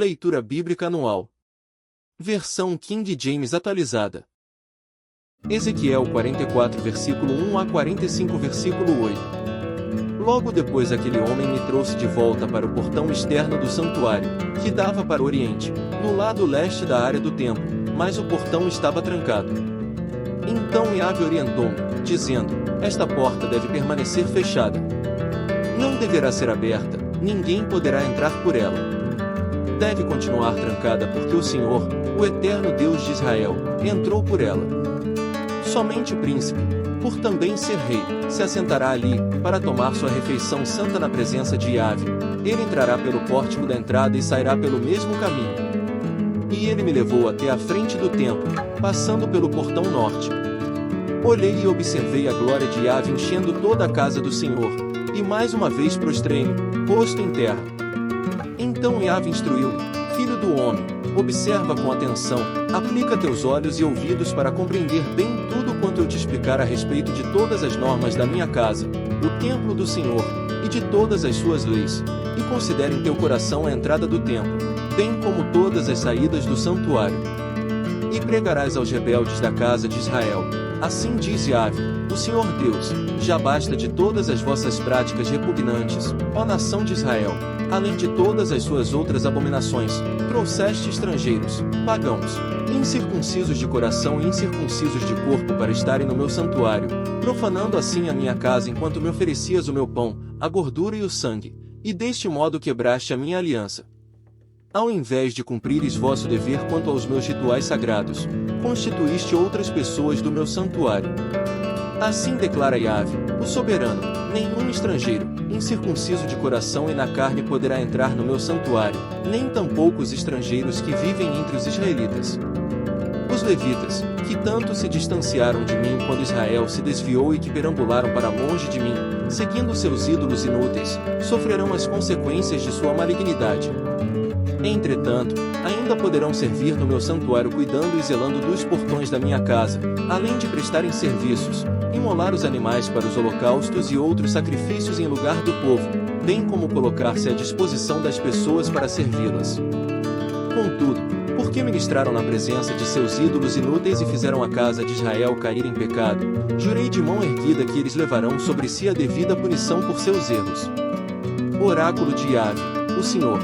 Leitura Bíblica Anual. Versão King James atualizada. Ezequiel 44 versículo 1 a 45 versículo 8. Logo depois aquele homem me trouxe de volta para o portão externo do santuário, que dava para o oriente, no lado leste da área do templo, mas o portão estava trancado. Então Yahvé orientou-me, dizendo: esta porta deve permanecer fechada. Não deverá ser aberta, ninguém poderá entrar por ela. Deve continuar trancada porque o Senhor, o eterno Deus de Israel, entrou por ela. Somente o príncipe, por também ser rei, se assentará ali, para tomar sua refeição santa na presença de Yahvé. Ele entrará pelo pórtico da entrada e sairá pelo mesmo caminho. E ele me levou até a frente do templo, passando pelo portão norte. Olhei e observei a glória de Yahvé enchendo toda a casa do Senhor, e mais uma vez prostrei-me, rosto em terra. Então Yahvé instruiu-me: filho do homem, observa com atenção, aplica teus olhos e ouvidos para compreender bem tudo quanto eu te explicar a respeito de todas as normas da minha casa, o templo do Senhor, e de todas as suas leis, e considere em teu coração a entrada do templo, bem como todas as saídas do santuário. E pregarás aos rebeldes da casa de Israel: assim diz Yahvé, o Senhor Deus, já basta de todas as vossas práticas repugnantes, ó nação de Israel, além de todas as suas outras abominações, trouxeste estrangeiros, pagãos, incircuncisos de coração e incircuncisos de corpo para estarem no meu santuário, profanando assim a minha casa enquanto me oferecias o meu pão, a gordura e o sangue, e deste modo quebraste a minha aliança. Ao invés de cumprires vosso dever quanto aos meus rituais sagrados, constituíste outras pessoas do meu santuário. Assim declara Yahvé, o soberano: nenhum estrangeiro, incircunciso de coração e na carne poderá entrar no meu santuário, nem tampouco os estrangeiros que vivem entre os israelitas. Os levitas, que tanto se distanciaram de mim quando Israel se desviou e que perambularam para longe de mim, seguindo seus ídolos inúteis, sofrerão as consequências de sua malignidade. Entretanto, ainda poderão servir no meu santuário cuidando e zelando dos portões da minha casa, além de prestarem serviços, imolar os animais para os holocaustos e outros sacrifícios em lugar do povo, bem como colocar-se à disposição das pessoas para servi-las. Contudo, porque ministraram na presença de seus ídolos inúteis e fizeram a casa de Israel cair em pecado, jurei de mão erguida que eles levarão sobre si a devida punição por seus erros. Oráculo de Yahvé, o Senhor.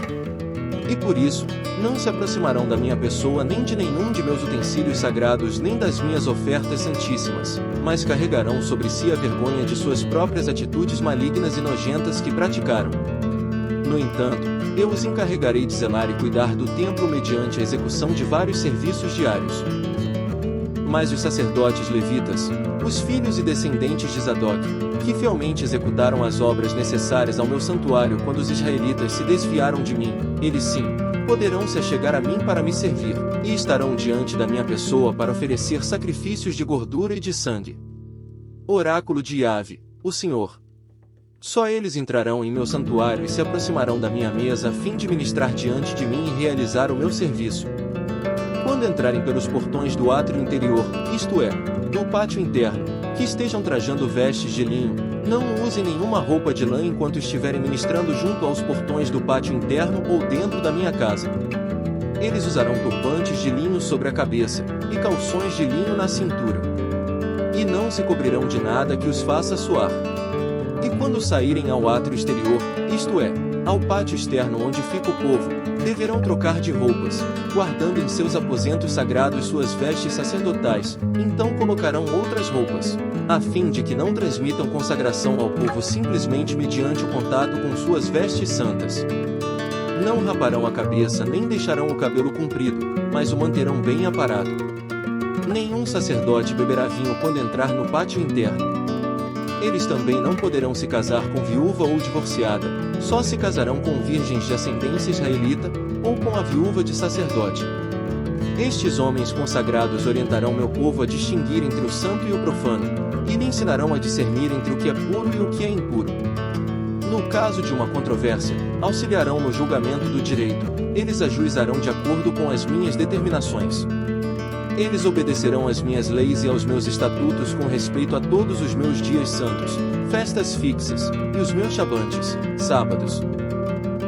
E por isso, não se aproximarão da minha pessoa nem de nenhum de meus utensílios sagrados nem das minhas ofertas santíssimas, mas carregarão sobre si a vergonha de suas próprias atitudes malignas e nojentas que praticaram. No entanto, eu os encarregarei de zelar e cuidar do templo mediante a execução de vários serviços diários. Mas os sacerdotes levitas, os filhos e descendentes de Zadok, que fielmente executaram as obras necessárias ao meu santuário quando os israelitas se desviaram de mim, eles sim, poderão se achegar a mim para me servir, e estarão diante da minha pessoa para oferecer sacrifícios de gordura e de sangue. Oráculo de Yahvé, o Senhor. Só eles entrarão em meu santuário e se aproximarão da minha mesa a fim de ministrar diante de mim e realizar o meu serviço. Quando entrarem pelos portões do átrio interior, isto é, do pátio interno, que estejam trajando vestes de linho, não usem nenhuma roupa de lã enquanto estiverem ministrando junto aos portões do pátio interno ou dentro da minha casa. Eles usarão turbantes de linho sobre a cabeça, e calções de linho na cintura. E não se cobrirão de nada que os faça suar. E quando saírem ao átrio exterior, isto é, ao pátio externo onde fica o povo, deverão trocar de roupas, guardando em seus aposentos sagrados suas vestes sacerdotais, então colocarão outras roupas, a fim de que não transmitam consagração ao povo simplesmente mediante o contato com suas vestes santas. Não raparão a cabeça nem deixarão o cabelo comprido, mas o manterão bem aparado. Nenhum sacerdote beberá vinho quando entrar no pátio interno. Eles também não poderão se casar com viúva ou divorciada, só se casarão com virgens de ascendência israelita, ou com a viúva de sacerdote. Estes homens consagrados orientarão meu povo a distinguir entre o santo e o profano, e lhe ensinarão a discernir entre o que é puro e o que é impuro. No caso de uma controvérsia, auxiliarão no julgamento do direito, eles ajuizarão de acordo com as minhas determinações. Eles obedecerão às minhas leis e aos meus estatutos com respeito a todos os meus dias santos, festas fixas, e os meus shabantes, sábados.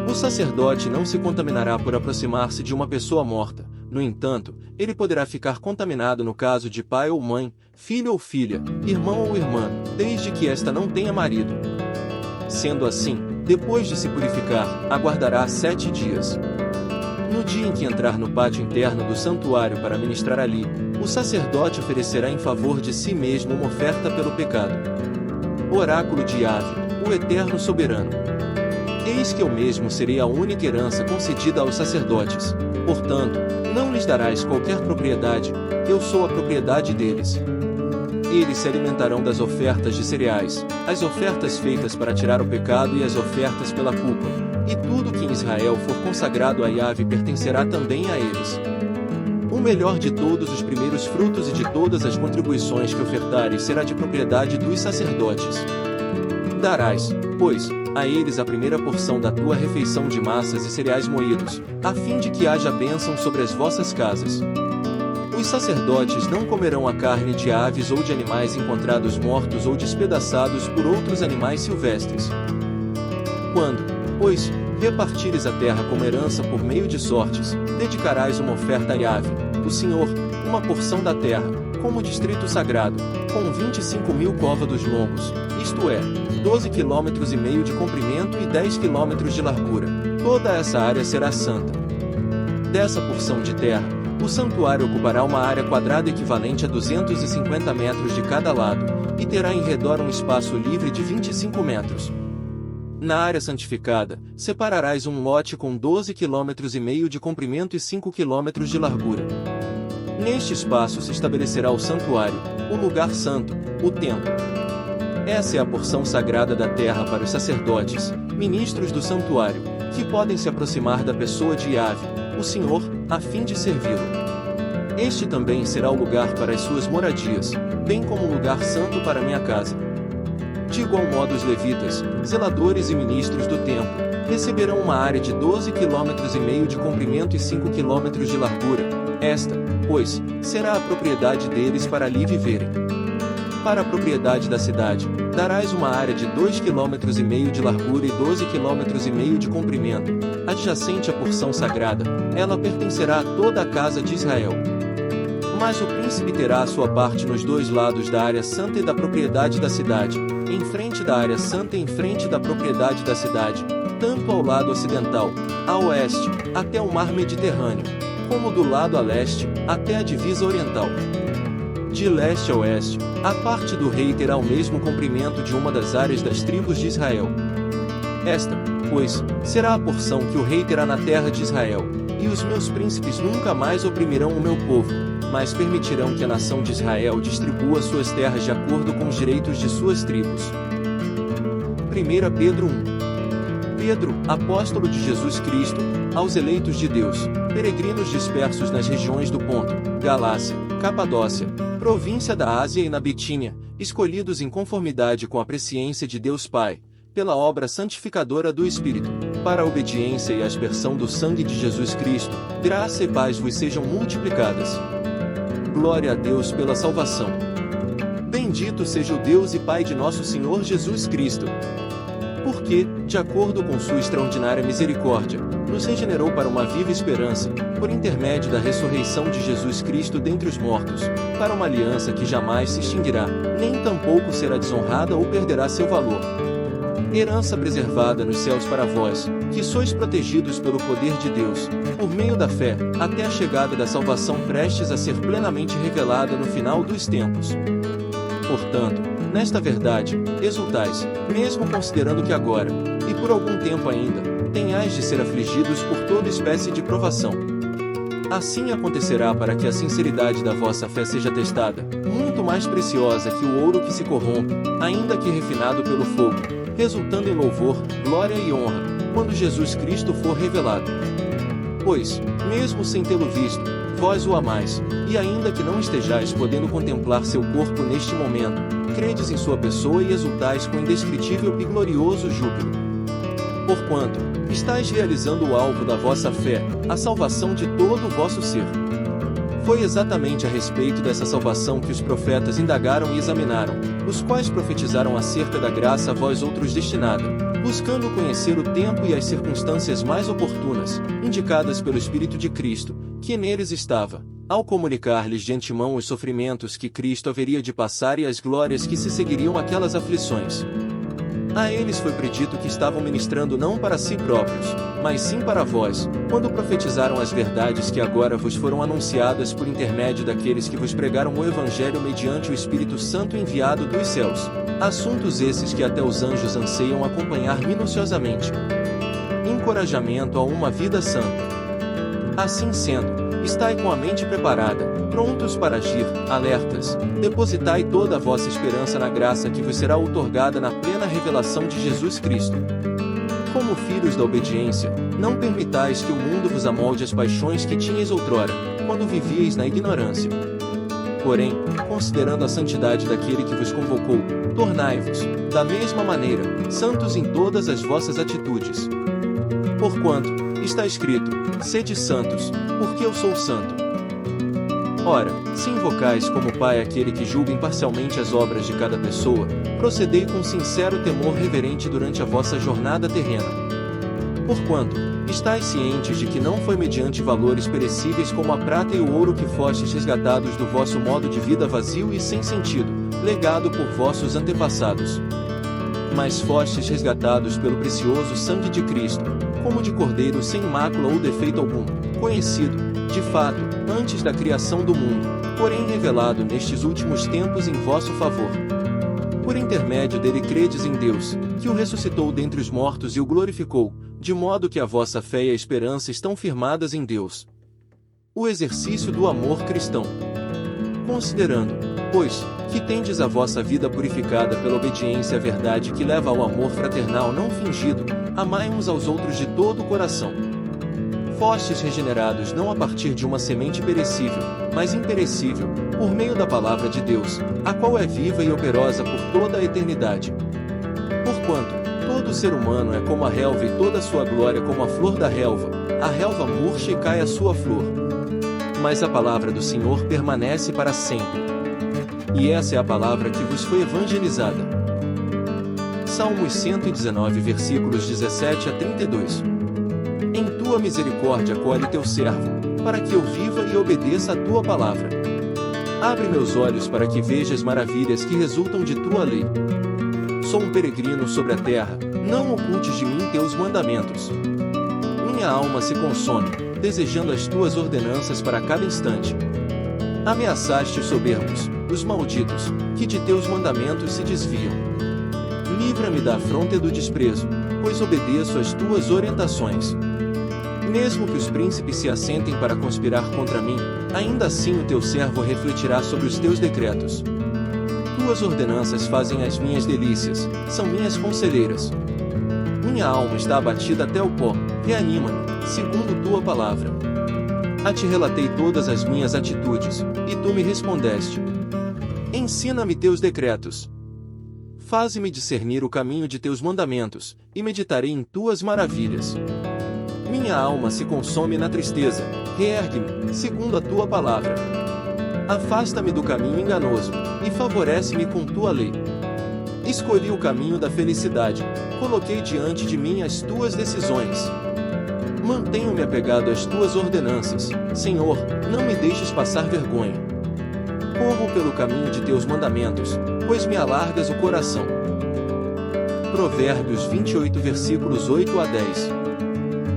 O sacerdote não se contaminará por aproximar-se de uma pessoa morta. No entanto, ele poderá ficar contaminado no caso de pai ou mãe, filho ou filha, irmão ou irmã, desde que esta não tenha marido. Sendo assim, depois de se purificar, aguardará 7 dias. No dia em que entrar no pátio interno do santuário para ministrar ali, o sacerdote oferecerá em favor de si mesmo uma oferta pelo pecado. Oráculo de Yahvé, o Eterno Soberano. Eis que eu mesmo serei a única herança concedida aos sacerdotes. Portanto, não lhes darás qualquer propriedade, eu sou a propriedade deles. Eles se alimentarão das ofertas de cereais, as ofertas feitas para tirar o pecado e as ofertas pela culpa, e tudo que em Israel for consagrado a Yahvé pertencerá também a eles. O melhor de todos os primeiros frutos e de todas as contribuições que ofertares será de propriedade dos sacerdotes. Darás, pois, a eles a primeira porção da tua refeição de massas e cereais moídos, a fim de que haja bênção sobre as vossas casas. Os sacerdotes não comerão a carne de aves ou de animais encontrados mortos ou despedaçados por outros animais silvestres. Quando, pois, repartires a terra como herança por meio de sortes, dedicarás uma oferta a Yahvé, o Senhor, uma porção da terra, como distrito sagrado, com 25.000 côvados longos, isto é, 12,5 km de comprimento e 10 km de largura. Toda essa área será santa. Dessa porção de terra, o santuário ocupará uma área quadrada equivalente a 250 metros de cada lado, e terá em redor um espaço livre de 25 metros. Na área santificada, separarás um lote com 12,5 km de comprimento e 5 km de largura. Neste espaço se estabelecerá o santuário, o lugar santo, o templo. Essa é a porção sagrada da terra para os sacerdotes, ministros do santuário, que podem se aproximar da pessoa de Yahvé, o Senhor, a fim de servi-lo. Este também será o lugar para as suas moradias, bem como um lugar santo para minha casa. De igual modo os levitas, zeladores e ministros do templo, receberão uma área de 12,5 km de comprimento e 5 km de largura. Esta, pois, será a propriedade deles para ali viverem. Para a propriedade da cidade, darás uma área de 2,5 km de largura e 12,5 km de comprimento, adjacente à porção sagrada. Ela pertencerá a toda a casa de Israel. Mas o príncipe terá a sua parte nos dois lados da área santa e da propriedade da cidade, em frente da área santa e em frente da propriedade da cidade, tanto ao lado ocidental, a oeste, até o mar Mediterrâneo, como do lado a leste, até a divisa oriental. De leste a oeste, a parte do rei terá o mesmo comprimento de uma das áreas das tribos de Israel. Esta, pois, será a porção que o rei terá na terra de Israel, e os meus príncipes nunca mais oprimirão o meu povo, mas permitirão que a nação de Israel distribua suas terras de acordo com os direitos de suas tribos. 1 Pedro 1. Pedro, apóstolo de Jesus Cristo, aos eleitos de Deus, peregrinos dispersos nas regiões do Ponto, Galácia, Capadócia, província da Ásia e na Bitínia, escolhidos em conformidade com a presciência de Deus Pai, pela obra santificadora do Espírito, para a obediência e a aspersão do sangue de Jesus Cristo, graça e paz vos sejam multiplicadas. Glória a Deus pela salvação. Bendito seja o Deus e Pai de nosso Senhor Jesus Cristo. Porque, de acordo com sua extraordinária misericórdia, nos regenerou para uma viva esperança, por intermédio da ressurreição de Jesus Cristo dentre os mortos, para uma aliança que jamais se extinguirá, nem tampouco será desonrada ou perderá seu valor. Herança preservada nos céus para vós, que sois protegidos pelo poder de Deus, por meio da fé, até a chegada da salvação prestes a ser plenamente revelada no final dos tempos. Portanto, nesta verdade, exultais, mesmo considerando que agora, e por algum tempo ainda, tenhais de ser afligidos por toda espécie de provação. Assim acontecerá para que a sinceridade da vossa fé seja testada, muito mais preciosa que o ouro que se corrompe, ainda que refinado pelo fogo, resultando em louvor, glória e honra, quando Jesus Cristo for revelado. Pois, mesmo sem tê-lo visto, vós o amais, e ainda que não estejais podendo contemplar seu corpo neste momento, credes em sua pessoa e exultais com indescritível e glorioso júbilo. Porquanto, estáis realizando o alvo da vossa fé, a salvação de todo o vosso ser. Foi exatamente a respeito dessa salvação que os profetas indagaram e examinaram, os quais profetizaram acerca da graça a vós outros destinada, buscando conhecer o tempo e as circunstâncias mais oportunas, indicadas pelo Espírito de Cristo, que neles estava, ao comunicar-lhes de antemão os sofrimentos que Cristo haveria de passar e as glórias que se seguiriam àquelas aflições. A eles foi predito que estavam ministrando não para si próprios, mas sim para vós, quando profetizaram as verdades que agora vos foram anunciadas por intermédio daqueles que vos pregaram o Evangelho mediante o Espírito Santo enviado dos céus, assuntos esses que até os anjos anseiam acompanhar minuciosamente. Encorajamento a uma vida santa. Assim sendo, estai com a mente preparada, prontos para agir, alertas, depositai toda a vossa esperança na graça que vos será outorgada na plena revelação de Jesus Cristo. Como filhos da obediência, não permitais que o mundo vos amolde as paixões que tinhais outrora, quando vivíeis na ignorância. Porém, considerando a santidade daquele que vos convocou, tornai-vos, da mesma maneira, santos em todas as vossas atitudes. Porquanto, está escrito, sede santos, porque eu sou santo. Ora, se invocais como Pai aquele que julga imparcialmente as obras de cada pessoa, procedei com sincero temor reverente durante a vossa jornada terrena. Porquanto, estais cientes de que não foi mediante valores perecíveis como a prata e o ouro que fostes resgatados do vosso modo de vida vazio e sem sentido, legado por vossos antepassados. Mas fostes resgatados pelo precioso sangue de Cristo, como de cordeiro sem mácula ou defeito algum, conhecido, de fato, antes da criação do mundo, porém revelado nestes últimos tempos em vosso favor. Por intermédio dele credes em Deus, que o ressuscitou dentre os mortos e o glorificou, de modo que a vossa fé e a esperança estão firmadas em Deus. O exercício do amor cristão. Considerando, pois, que tendes a vossa vida purificada pela obediência à verdade que leva ao amor fraternal não fingido, amai uns aos outros de todo o coração. Fostes regenerados não a partir de uma semente perecível, mas imperecível, por meio da palavra de Deus, a qual é viva e operosa por toda a eternidade. Porquanto, todo ser humano é como a relva e toda a sua glória como a flor da relva, a relva murcha e cai a sua flor. Mas a palavra do Senhor permanece para sempre. E essa é a palavra que vos foi evangelizada. Salmos 119 versículos 17 a 32. Em tua misericórdia acolhe teu servo, para que eu viva e obedeça a tua palavra. Abre meus olhos para que veja as maravilhas que resultam de tua lei. Sou um peregrino sobre a terra, não ocultes de mim teus mandamentos. Minha alma se consome, desejando as tuas ordenanças para cada instante. Ameaçaste os soberbos, os malditos, que de teus mandamentos se desviam. Livra-me da afronta e do desprezo, pois obedeço às tuas orientações. Mesmo que os príncipes se assentem para conspirar contra mim, ainda assim o teu servo refletirá sobre os teus decretos. Tuas ordenanças fazem as minhas delícias, são minhas conselheiras. Minha alma está abatida até o pó, reanima-me, segundo tua palavra. A ti relatei todas as minhas atitudes, e tu me respondeste. Ensina-me teus decretos. Faze-me discernir o caminho de teus mandamentos, e meditarei em tuas maravilhas. Minha alma se consome na tristeza, reergue-me, segundo a tua palavra. Afasta-me do caminho enganoso, e favorece-me com tua lei. Escolhi o caminho da felicidade, coloquei diante de mim as tuas decisões. Mantenho-me apegado às tuas ordenanças, Senhor, não me deixes passar vergonha. Corro pelo caminho de teus mandamentos, pois me alargas o coração. Provérbios 28 versículos 8 a 10.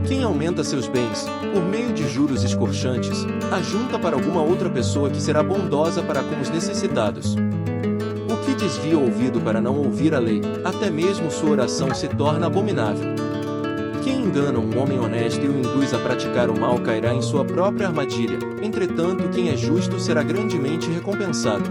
Quem aumenta seus bens, por meio de juros escorchantes, ajunta para alguma outra pessoa que será bondosa para com os necessitados. O que desvia o ouvido para não ouvir a lei, até mesmo sua oração se torna abominável. Quem engana um homem honesto e o induz a praticar o mal cairá em sua própria armadilha, entretanto quem é justo será grandemente recompensado.